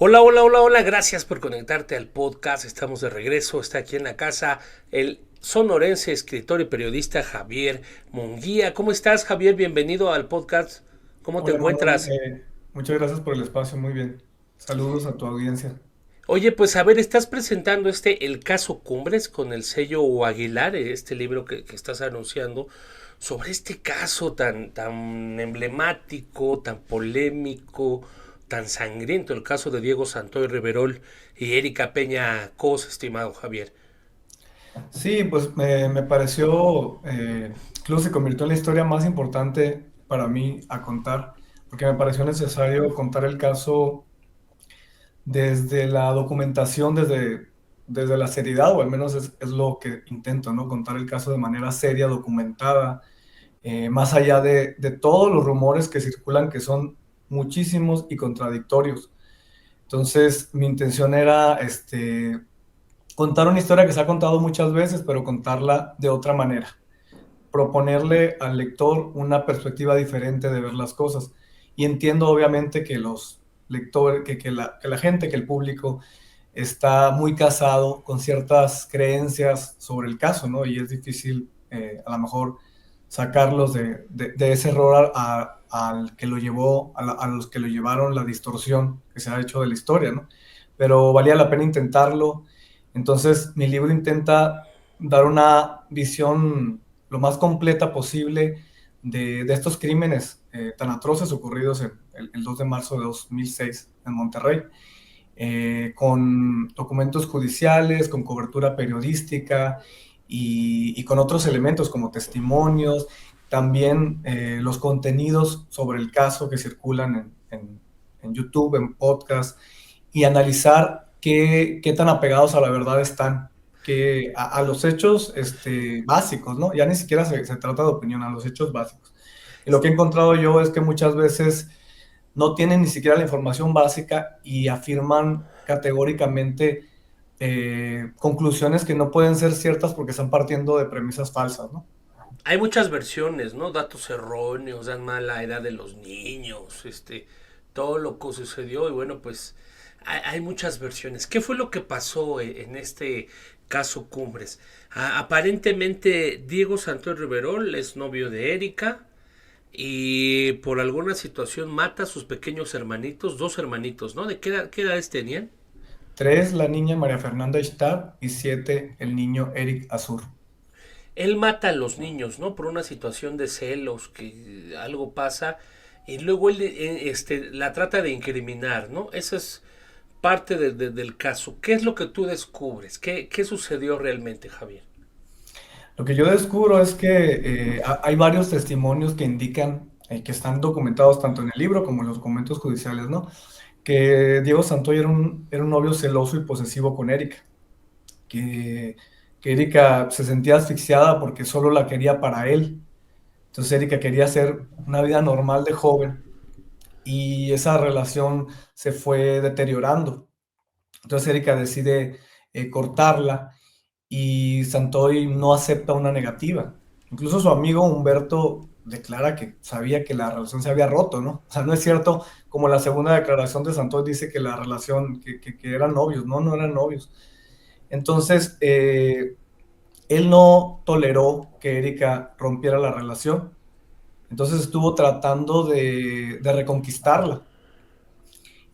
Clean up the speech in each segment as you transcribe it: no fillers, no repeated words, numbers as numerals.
Hola, hola, hola, hola, gracias por conectarte al podcast. Estamos de regreso, está aquí en la casa el sonorense, escritor y periodista Javier Munguía. ¿Cómo estás, Javier? Bienvenido al podcast. ¿Cómo te Hola Manuel, encuentras? muchas gracias por el espacio, muy bien. Saludos a tu audiencia. Oye, pues a ver, estás presentando El Caso Cumbres con el sello Aguilar, este libro que estás anunciando, sobre este caso tan emblemático, tan polémico, tan sangriento, el caso de Diego Santoy Riverol y Erika Peña Cos, estimado Javier. Sí, pues me pareció, incluso se convirtió en la historia más importante para mí a contar, porque me pareció necesario contar el caso desde la documentación, desde la seriedad, o al menos es lo que intento, ¿no? Contar el caso de manera seria, documentada, más allá de todos los rumores que circulan, que son muchísimos y contradictorios. Entonces, mi intención era contar una historia que se ha contado muchas veces, pero contarla de otra manera. Proponerle al lector una perspectiva diferente de ver las cosas. Y entiendo, obviamente, que los lectores, que la gente, que el público está muy casado con ciertas creencias sobre el caso, ¿no? Y es difícil, a lo mejor, sacarlos de ese error al que lo llevó, a los que lo llevaron la distorsión que se ha hecho de la historia, ¿no? Pero valía la pena intentarlo. Entonces, mi libro intenta dar una visión lo más completa posible de estos crímenes tan atroces ocurridos el 2 de marzo de 2006 en Monterrey, con documentos judiciales, con cobertura periodística y con otros elementos como testimonios, también los contenidos sobre el caso que circulan en YouTube, en podcast, y analizar qué tan apegados a la verdad están, a los hechos básicos, ¿no? Ya ni siquiera se trata de opinión, a los hechos básicos. Y lo que he encontrado yo es que muchas veces no tienen ni siquiera la información básica y afirman categóricamente conclusiones que no pueden ser ciertas porque están partiendo de premisas falsas, ¿no? Hay muchas versiones, ¿no? Datos erróneos, dan mala edad de los niños, todo lo que sucedió y bueno, pues hay muchas versiones. ¿Qué fue lo que pasó en este caso Cumbres? Aparentemente Diego Santoy Riverol es novio de Erika y por alguna situación mata a sus pequeños hermanitos, dos hermanitos, ¿no? ¿De qué edades tenían? 3, la niña María Fernanda Ishtar, y 7, el niño Eric Azur. Él mata a los niños, ¿no? Por una situación de celos, que algo pasa, y luego él la trata de incriminar, ¿no? Esa es parte del caso. ¿Qué es lo que tú descubres? ¿Qué sucedió realmente, Javier? Lo que yo descubro es que hay varios testimonios que indican, que están documentados tanto en el libro como en los documentos judiciales, ¿no? Que Diego Santoy era un novio celoso y posesivo con Erika, que, que Erika se sentía asfixiada porque solo la quería para él. Entonces Erika quería hacer una vida normal de joven y esa relación se fue deteriorando. Entonces Erika decide cortarla y Santoy no acepta una negativa. Incluso su amigo Humberto declara que sabía que la relación se había roto, ¿no? O sea, no es cierto como la segunda declaración de Santoy dice que la relación, que eran novios, no, no eran novios. Entonces, él no toleró que Erika rompiera la relación, entonces estuvo tratando de reconquistarla.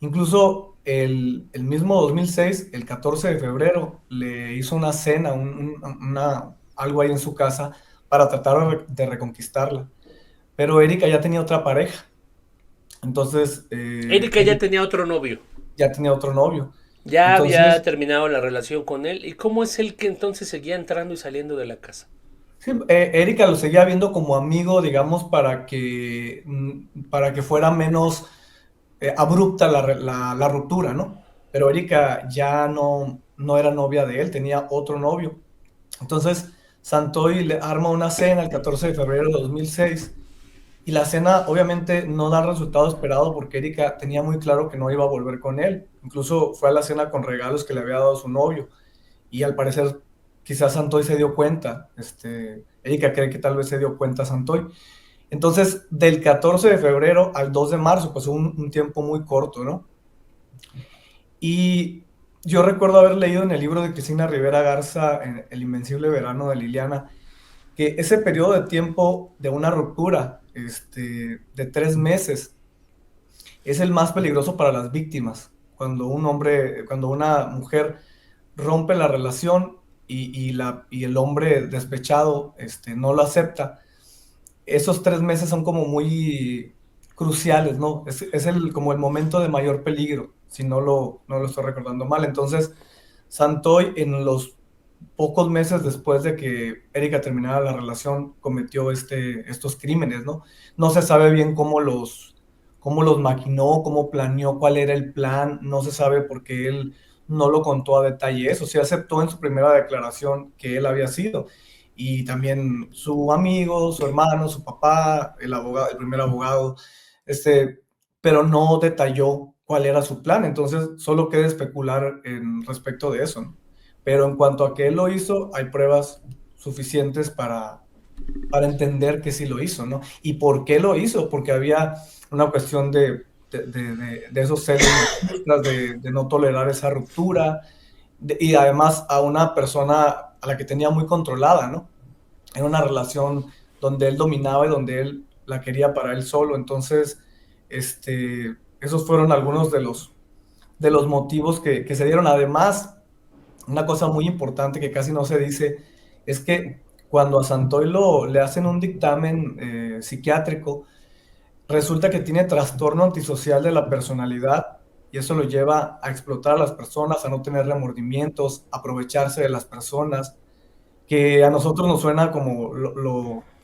Incluso el mismo 2006, el 14 de febrero, le hizo una cena, algo ahí en su casa para tratar de reconquistarla. Pero Erika ya tenía otra pareja, entonces Erika ya Erika tenía otro novio. ya tenía otro novio. Ya había Entonces, terminado la relación con él. ¿Y cómo es él que entonces seguía entrando y saliendo de la casa? sí, Erika lo seguía viendo como amigo, digamos, para que fuera menos abrupta la ruptura, ¿no? Pero Erika ya no era novia de él, tenía otro novio. Entonces, Santoy le arma una cena el 14 de febrero de 2006 y la cena obviamente no da el resultado esperado porque Erika tenía muy claro que no iba a volver con él. Incluso fue a la cena con regalos que le había dado su novio y al parecer quizás Santoy se dio cuenta. Erika cree que tal vez se dio cuenta Santoy. Entonces, del 14 de febrero al 2 de marzo, pues un tiempo muy corto, ¿no? Y yo recuerdo haber leído en el libro de Cristina Rivera Garza, en El Invencible Verano de Liliana, que ese periodo de tiempo de una ruptura de 3 meses es el más peligroso para las víctimas. Cuando un hombre, cuando una mujer rompe la relación y el hombre despechado no lo acepta, esos 3 meses son como muy cruciales, ¿no? Es como el momento de mayor peligro, si no lo estoy recordando mal. Entonces, Santoy, en los pocos meses después de que Erika terminara la relación, cometió estos crímenes, ¿no? No se sabe bien cómo los maquinó, cómo planeó, cuál era el plan, no se sabe porque él no lo contó a detalle eso, sí aceptó en su primera declaración que él había sido, y también su amigo, su hermano, su papá, el abogado, el primer abogado, pero no detalló cuál era su plan, entonces solo queda especular en respecto de eso, ¿no? Pero en cuanto a que él lo hizo, hay pruebas suficientes para entender que sí lo hizo, ¿no? ¿Y por qué lo hizo? Porque había una cuestión de esos celos machistas, de no tolerar esa ruptura, y además a una persona a la que tenía muy controlada, ¿no? Era una relación donde él dominaba y donde él la quería para él solo. Entonces, esos fueron algunos de los motivos que se dieron. Además, una cosa muy importante que casi no se dice es que cuando a Santoy le hacen un dictamen psiquiátrico, resulta que tiene trastorno antisocial de la personalidad, y eso lo lleva a explotar a las personas, a no tener remordimientos, a aprovecharse de las personas, que a nosotros nos suena como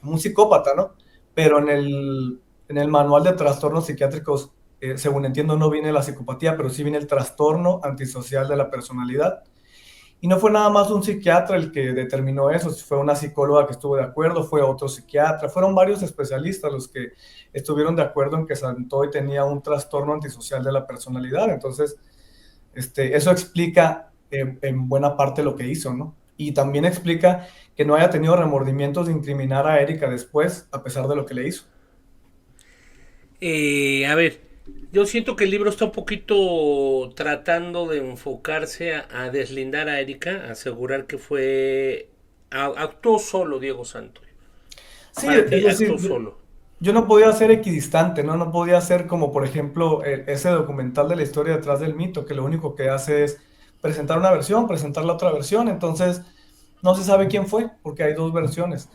un psicópata, ¿no? Pero en el manual de trastornos psiquiátricos, según entiendo, no viene la psicopatía, pero sí viene el trastorno antisocial de la personalidad. Y no fue nada más un psiquiatra el que determinó eso, fue una psicóloga que estuvo de acuerdo, fue otro psiquiatra, fueron varios especialistas los que estuvieron de acuerdo en que Santoy tenía un trastorno antisocial de la personalidad. Entonces, eso explica en buena parte lo que hizo, ¿no? Y también explica que no haya tenido remordimientos de incriminar a Erika después, a pesar de lo que le hizo. A ver, yo siento que el libro está un poquito tratando de enfocarse a deslindar a Erika, a asegurar que actuó solo Diego Santos. Sí, Para es ti decir, actuó solo. yo no podía ser equidistante, ¿no? No podía ser como, por ejemplo, ese documental de la historia detrás del mito, que lo único que hace es presentar una versión, presentar la otra versión, entonces no se sabe quién fue, porque hay dos versiones.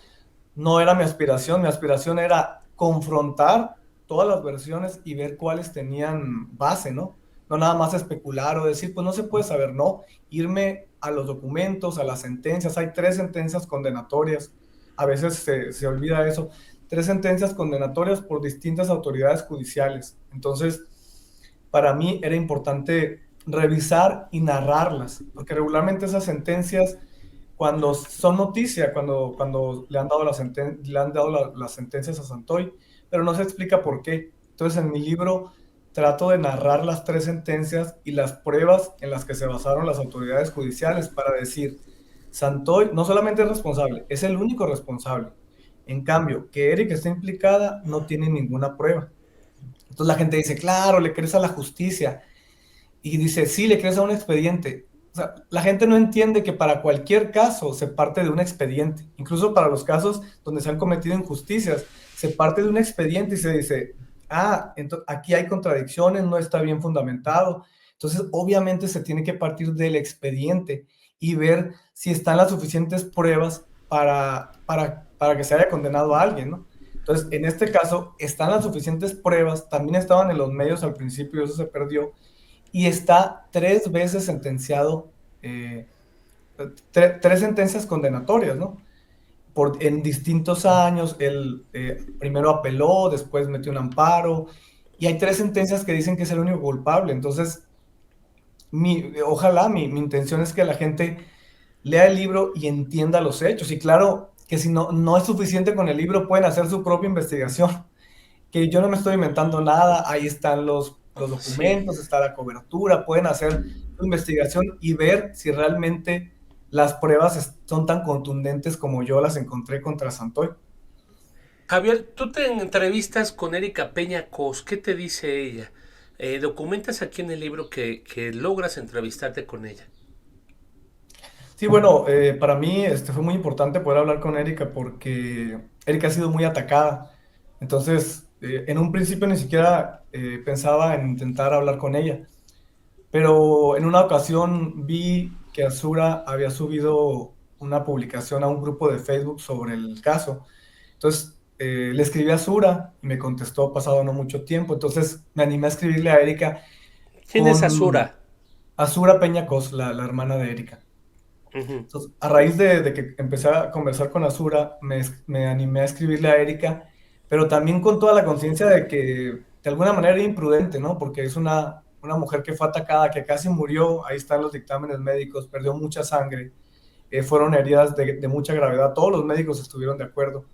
No era mi aspiración era confrontar todas las versiones y ver cuáles tenían base, ¿no? No nada más especular o decir, pues no se puede saber, no, irme a los documentos, a las sentencias, hay 3 sentencias condenatorias, a veces se olvida eso, 3 sentencias condenatorias por distintas autoridades judiciales. Entonces, para mí era importante revisar y narrarlas, porque regularmente esas sentencias, cuando son noticia, cuando le han dado las sentencias a Santoy, pero no se explica por qué. Entonces, en mi libro trato de narrar las 3 sentencias y las pruebas en las que se basaron las autoridades judiciales para decir, Santoy no solamente es responsable, es el único responsable. En cambio, que Erika esté implicada no tiene ninguna prueba. Entonces la gente dice, claro, le crees a la justicia. Y dice, sí, le crees a un expediente. O sea, la gente no entiende que para cualquier caso se parte de un expediente. Incluso para los casos donde se han cometido injusticias, se parte de un expediente y se dice, aquí hay contradicciones, no está bien fundamentado. Entonces, obviamente se tiene que partir del expediente y ver si están las suficientes pruebas para que se haya condenado a alguien, ¿no? Entonces, en este caso, están las suficientes pruebas, también estaban en los medios al principio, eso se perdió, y está 3 veces sentenciado, 3 sentencias condenatorias, ¿no? En distintos años, él primero apeló, después metió un amparo, y hay 3 sentencias que dicen que es el único culpable. Entonces, ojalá mi intención es que la gente lea el libro y entienda los hechos. Y claro, que si no es suficiente con el libro, pueden hacer su propia investigación, que yo no me estoy inventando nada, ahí están los Sí. documentos, está la cobertura, pueden hacer su investigación y ver si realmente las pruebas son tan contundentes como yo las encontré contra Santoy. Javier, tú te entrevistas con Erika Peña Cos. ¿Qué te dice ella? Documentas aquí en el libro que logras entrevistarte con ella. Sí, bueno, para mí fue muy importante poder hablar con Erika porque Erika ha sido muy atacada. Entonces, en un principio ni siquiera pensaba en intentar hablar con ella. Pero en una ocasión vi que Azura había subido una publicación a un grupo de Facebook sobre el caso. Entonces, le escribí a Azura y me contestó pasado no mucho tiempo. Entonces, me animé a escribirle a Erika ¿Quién es con Azura? Azura Peñacos, la hermana de Erika. Ujú. Entonces, a raíz de que empecé a conversar con Azura, me animé a escribirle a Erika, pero también con toda la conciencia de que de alguna manera era imprudente, ¿no? Porque es una mujer que fue atacada, que casi murió, ahí están los dictámenes médicos, perdió mucha sangre, fueron heridas de mucha gravedad, todos los médicos estuvieron de acuerdo.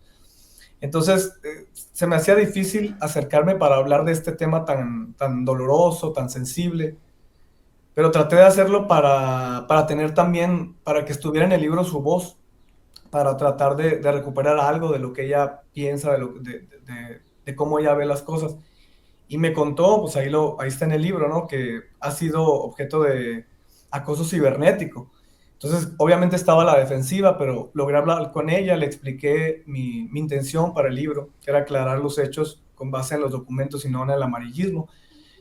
Entonces, se me hacía difícil acercarme para hablar de este tema tan doloroso, tan sensible, pero traté de hacerlo para tener también, para que estuviera en el libro su voz, para tratar de recuperar algo de lo que ella piensa, de cómo ella ve las cosas. Y me contó, pues ahí está en el libro, ¿no? Que ha sido objeto de acoso cibernético. Entonces, obviamente estaba a la defensiva, pero logré hablar con ella, le expliqué mi intención para el libro, que era aclarar los hechos con base en los documentos y no en el amarillismo.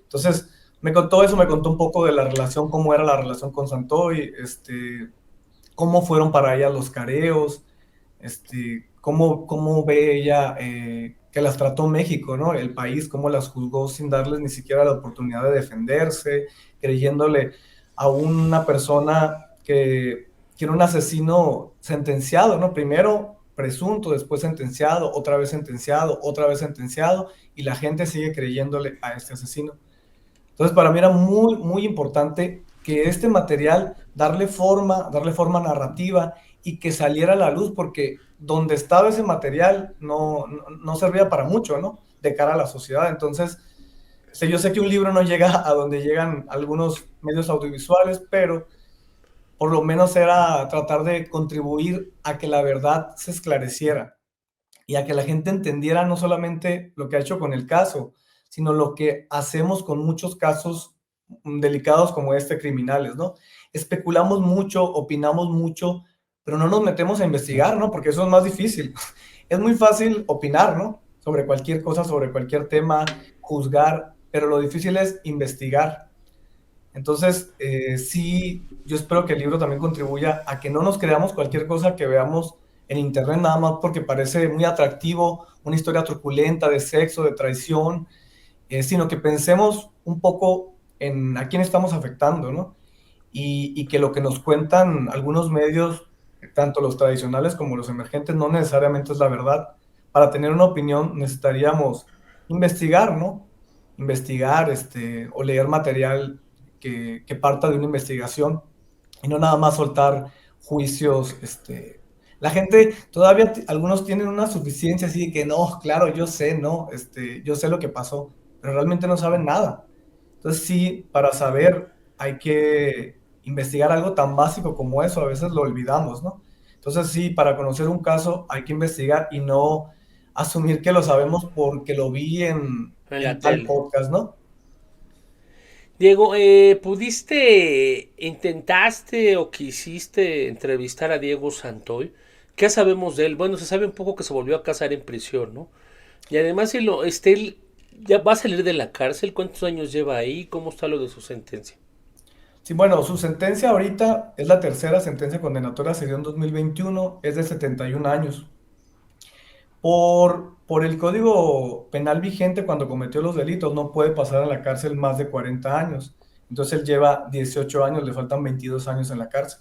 Entonces, me contó eso, me contó un poco de la relación, cómo era la relación con Santoy, cómo fueron para ella los careos, cómo ve ella que las trató México, ¿no? El país, cómo las juzgó sin darles ni siquiera la oportunidad de defenderse, creyéndole a una persona que era un asesino sentenciado, ¿no? Primero presunto, después sentenciado, otra vez sentenciado, y la gente sigue creyéndole a este asesino. Entonces, para mí era muy, muy importante que este material, darle forma narrativa y que saliera a la luz, porque donde estaba ese material no servía para mucho, ¿no? De cara a la sociedad. Entonces, yo sé que un libro no llega a donde llegan algunos medios audiovisuales, pero por lo menos era tratar de contribuir a que la verdad se esclareciera y a que la gente entendiera no solamente lo que ha hecho con el caso, sino lo que hacemos con muchos casos delicados como este, criminales, ¿no? Especulamos mucho, opinamos mucho, pero no nos metemos a investigar, ¿no? Porque eso es más difícil. Es muy fácil opinar, ¿no? Sobre cualquier cosa, sobre cualquier tema, juzgar, pero lo difícil es investigar. Entonces, sí, yo espero que el libro también contribuya a que no nos creamos cualquier cosa que veamos en internet nada más porque parece muy atractivo, una historia truculenta de sexo, de traición, sino que pensemos un poco en a quién estamos afectando, ¿no? Y que lo que nos cuentan algunos medios, tanto los tradicionales como los emergentes, no necesariamente es la verdad. Para tener una opinión necesitaríamos investigar, ¿no? Investigar, o leer material que parta de una investigación y no nada más soltar juicios, La gente, todavía algunos tienen una suficiencia así de que no, claro, yo sé, no, yo sé lo que pasó, pero realmente no saben nada. Entonces sí, para saber hay que investigar algo tan básico como eso, a veces lo olvidamos, ¿no? Entonces sí, para conocer un caso hay que investigar y no asumir que lo sabemos porque lo vi En la en tal tele. podcast, ¿no? Diego, intentaste o quisiste entrevistar a Diego Santoy? ¿Qué sabemos de él? Bueno, se sabe un poco que se volvió a casar en prisión, ¿no? Y además, él ya va a salir de la cárcel. ¿Cuántos años lleva ahí? ¿Cómo está lo de su sentencia? Sí, bueno, su sentencia ahorita es la tercera sentencia condenatoria, se dio en 2021, es de 71 años. Por el Código Penal vigente, cuando cometió los delitos, no puede pasar en la cárcel más de 40 años. Entonces él lleva 18 años, le faltan 22 años en la cárcel.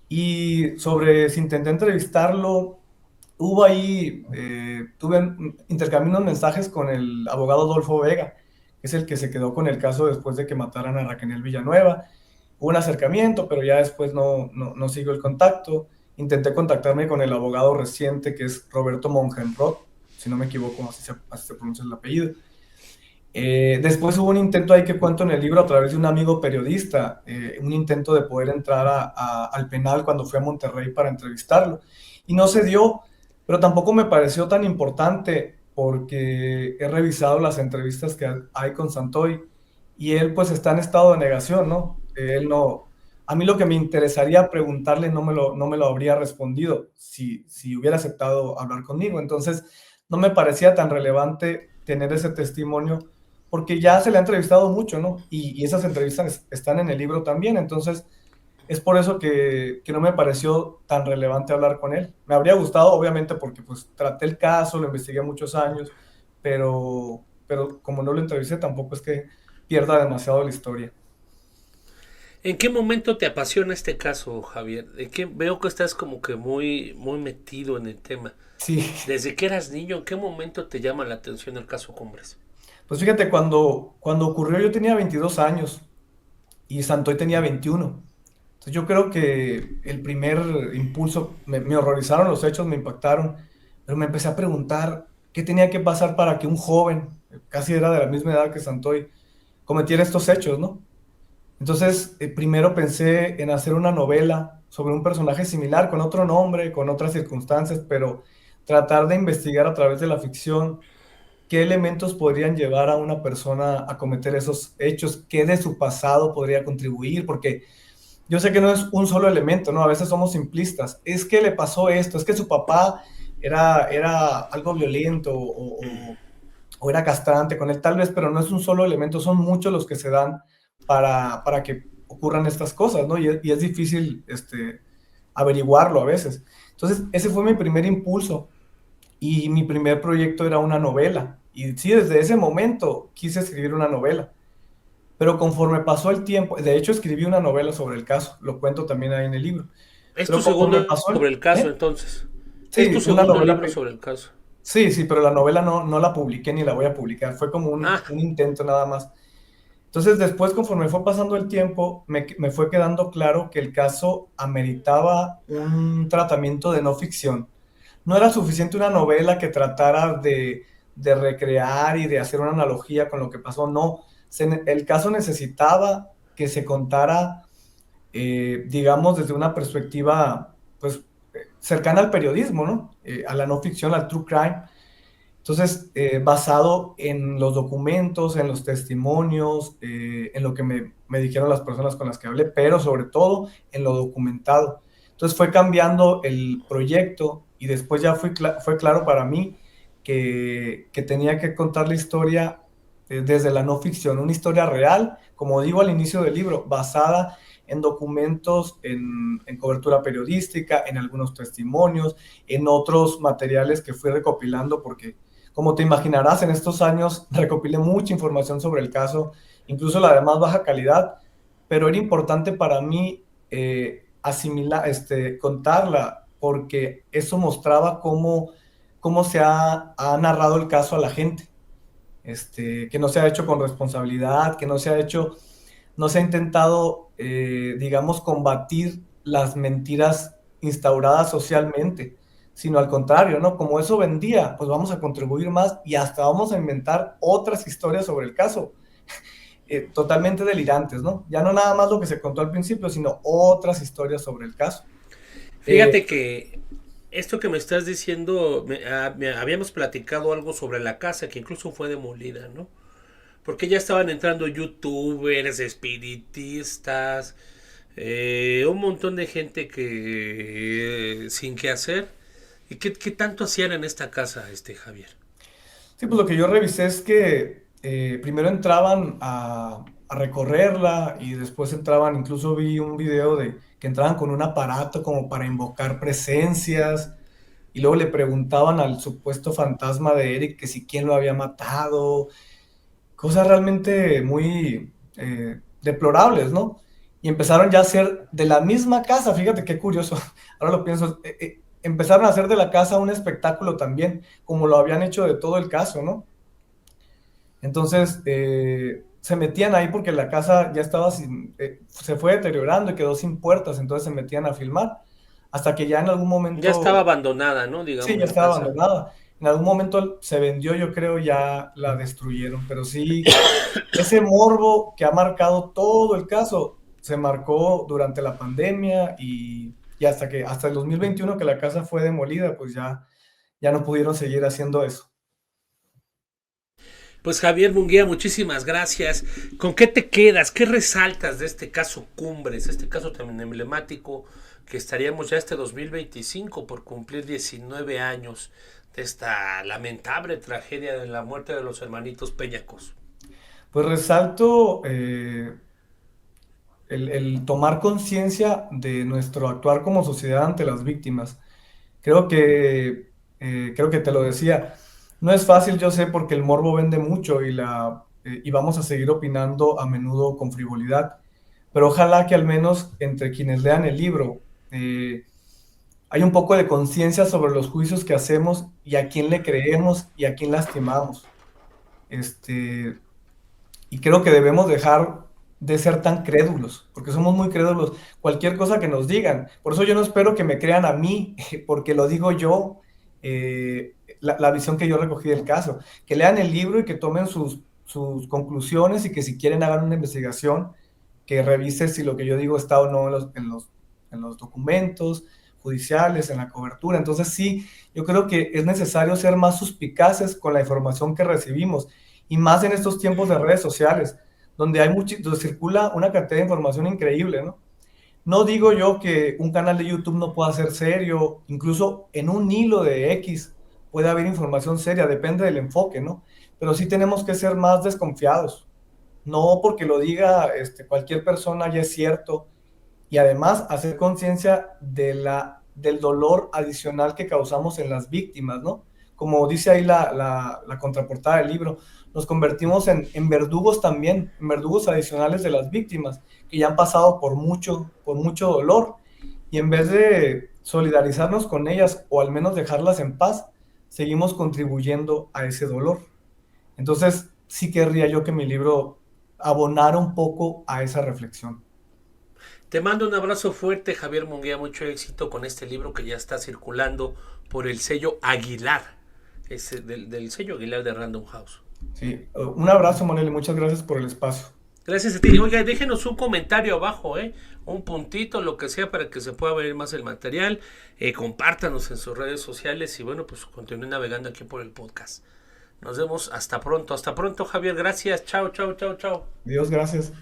Y sobre si intenté entrevistarlo, hubo ahí, intercambié unos mensajes con el abogado Adolfo Vega, que es el que se quedó con el caso después de que mataran a Raquel Villanueva. Hubo un acercamiento, pero ya después no siguió el contacto. Intenté contactarme con el abogado reciente, que es Roberto Mongenroth, si no me equivoco, así se pronuncia el apellido. Después hubo un intento ahí que cuento en el libro a través de un amigo periodista, un intento de poder entrar al penal cuando fui a Monterrey para entrevistarlo. Y no se dio, pero tampoco me pareció tan importante porque he revisado las entrevistas que hay con Santoy y él pues está en estado de negación, ¿no? Él no, a mí lo que me interesaría preguntarle no me lo habría respondido si hubiera aceptado hablar conmigo. Entonces, no me parecía tan relevante tener ese testimonio porque ya se le ha entrevistado mucho, ¿no? Y esas entrevistas están en el libro también. Entonces, es por eso que no me pareció tan relevante hablar con él. Me habría gustado, obviamente, porque pues traté el caso, lo investigué muchos años, pero como no lo entrevisté, tampoco es que pierda demasiado la historia. ¿En qué momento te apasiona este caso, Javier? Veo que estás como que muy, muy metido en el tema. Sí, Desde que eras niño, ¿en qué momento te llama la atención el caso Cumbres? pues fíjate, cuando ocurrió yo tenía 22 años y Santoy tenía 21. Entonces yo creo que el primer impulso, me horrorizaron los hechos, me impactaron, pero me empecé a preguntar qué tenía que pasar para que un joven, casi era de la misma edad que Santoy, cometiera estos hechos, ¿no? Entonces, primero pensé en hacer una novela sobre un personaje similar, con otro nombre, con otras circunstancias, pero tratar de investigar a través de la ficción qué elementos podrían llevar a una persona a cometer esos hechos, qué de su pasado podría contribuir, porque yo sé que no es un solo elemento, ¿no? A veces somos simplistas. Es que le pasó esto, es que su papá era algo violento o era castrante con él, tal vez, pero no es un solo elemento, son muchos los que se dan para que ocurran estas cosas, ¿no? Y es difícil averiguarlo a veces. Entonces, ese fue mi primer impulso y mi primer proyecto era una novela. Y sí, desde ese momento quise escribir una novela. Pero conforme pasó el tiempo, de hecho escribí una novela sobre el caso, lo cuento también ahí en el libro. ¿Es tu Pero conforme segundo pasó sobre el caso ¿eh? entonces? ¿Es tu Sí, una segundo novela. libro sobre el caso? Sí, sí, pero la novela no la publiqué ni la voy a publicar. Fue como Ah, un intento nada más. Entonces, después, conforme fue pasando el tiempo, me fue quedando claro que el caso ameritaba un tratamiento de no ficción. No era suficiente una novela que tratara de recrear y de hacer una analogía con lo que pasó, no. El caso necesitaba que se contara, digamos, desde una perspectiva, pues, cercana al periodismo, ¿no? A la no ficción, al true crime. Entonces, basado en los documentos, en los testimonios, en lo que me dijeron las personas con las que hablé, pero sobre todo en lo documentado. Entonces fue cambiando el proyecto y después ya fue claro para mí que tenía que contar la historia desde la no ficción, una historia real, como digo al inicio del libro, basada en documentos, en cobertura periodística, en algunos testimonios, en otros materiales que fui recopilando porque como te imaginarás, en estos años recopilé mucha información sobre el caso, incluso la de más baja calidad, pero era importante para mí asimilar, contarla, porque eso mostraba cómo ha narrado el caso a la gente, que no se ha hecho con responsabilidad, que no se ha intentado, digamos, combatir las mentiras instauradas socialmente, sino al contrario, ¿no? Como eso vendía, pues vamos a contribuir más y hasta vamos a inventar otras historias sobre el caso, totalmente delirantes, ¿no? Ya no nada más lo que se contó al principio, sino otras historias sobre el caso. Eh, fíjate que esto que me estás diciendo, habíamos platicado algo sobre la casa que incluso fue demolida, ¿no? Porque ya estaban entrando youtubers, espiritistas, un montón de gente que sin qué hacer. ¿Y qué tanto hacían en esta casa, Javier? Sí, pues lo que yo revisé es que primero entraban a recorrerla y después entraban, incluso vi un video de que entraban con un aparato como para invocar presencias y luego le preguntaban al supuesto fantasma de Eric que si quién lo había matado, cosas realmente muy deplorables, ¿no? Y empezaron ya a hacer de la misma casa, fíjate qué curioso, ahora lo pienso, empezaron a hacer de la casa un espectáculo también, como lo habían hecho de todo el caso, ¿no? Entonces, se metían ahí porque la casa ya estaba se fue deteriorando y quedó sin puertas, entonces se metían a filmar, hasta que ya en algún Ya estaba momento, abandonada, ¿no? sí, Digamos ya la estaba casa. abandonada. En algún momento se vendió, yo creo, ya la destruyeron, pero sí, ese morbo que ha marcado todo el caso se marcó durante la pandemia y hasta el 2021 que la casa fue demolida, pues ya no pudieron seguir haciendo eso. Pues Javier Munguía, muchísimas gracias. ¿Con qué te quedas? ¿Qué resaltas de este caso Cumbres, este caso tan emblemático que estaríamos ya este 2025 por cumplir 19 años de esta lamentable tragedia de la muerte de los hermanitos Peñacos? Pues resalto el tomar conciencia de nuestro actuar como sociedad ante las víctimas. Creo que te lo decía, no es fácil, yo sé, porque el morbo vende mucho y vamos a seguir opinando a menudo con frivolidad, pero ojalá que al menos entre quienes lean el libro hay un poco de conciencia sobre los juicios que hacemos y a quién le creemos y a quién lastimamos. Este, y creo que debemos dejar de ser tan crédulos, porque somos muy crédulos. Cualquier cosa que nos digan. Por eso yo no espero que me crean a mí, porque lo digo yo, la visión que yo recogí del caso. Que lean el libro y que tomen sus conclusiones y que si quieren hagan una investigación, que revise si lo que yo digo está o no en los documentos judiciales, en la cobertura. Entonces sí, yo creo que es necesario ser más suspicaces con la información que recibimos y más en estos tiempos de redes sociales, donde donde circula una cantidad de información increíble, ¿no? No digo yo que un canal de YouTube no pueda ser serio, incluso en un hilo de X puede haber información seria, depende del enfoque, ¿no? Pero sí tenemos que ser más desconfiados. No porque lo diga cualquier persona ya es cierto, y además hacer conciencia del dolor adicional que causamos en las víctimas, ¿no? Como dice ahí la contraportada del libro, nos convertimos en verdugos también, en verdugos adicionales de las víctimas, que ya han pasado por mucho dolor, y en vez de solidarizarnos con ellas, o al menos dejarlas en paz, seguimos contribuyendo a ese dolor. Entonces, sí querría yo que mi libro abonara un poco a esa reflexión. Te mando un abrazo fuerte, Javier Munguía, mucho éxito con este libro que ya está circulando por el sello Aguilar, del sello Aguilar de Random House. Sí, un abrazo, Manuel, y muchas gracias por el espacio. Gracias a ti. Oiga, déjenos un comentario abajo, un puntito, lo que sea, para que se pueda ver más el material. Compártanos en sus redes sociales y bueno, pues continúen navegando aquí por el podcast. Nos vemos hasta pronto, Javier. Gracias. Chao, chao, chao, chao. Dios, gracias.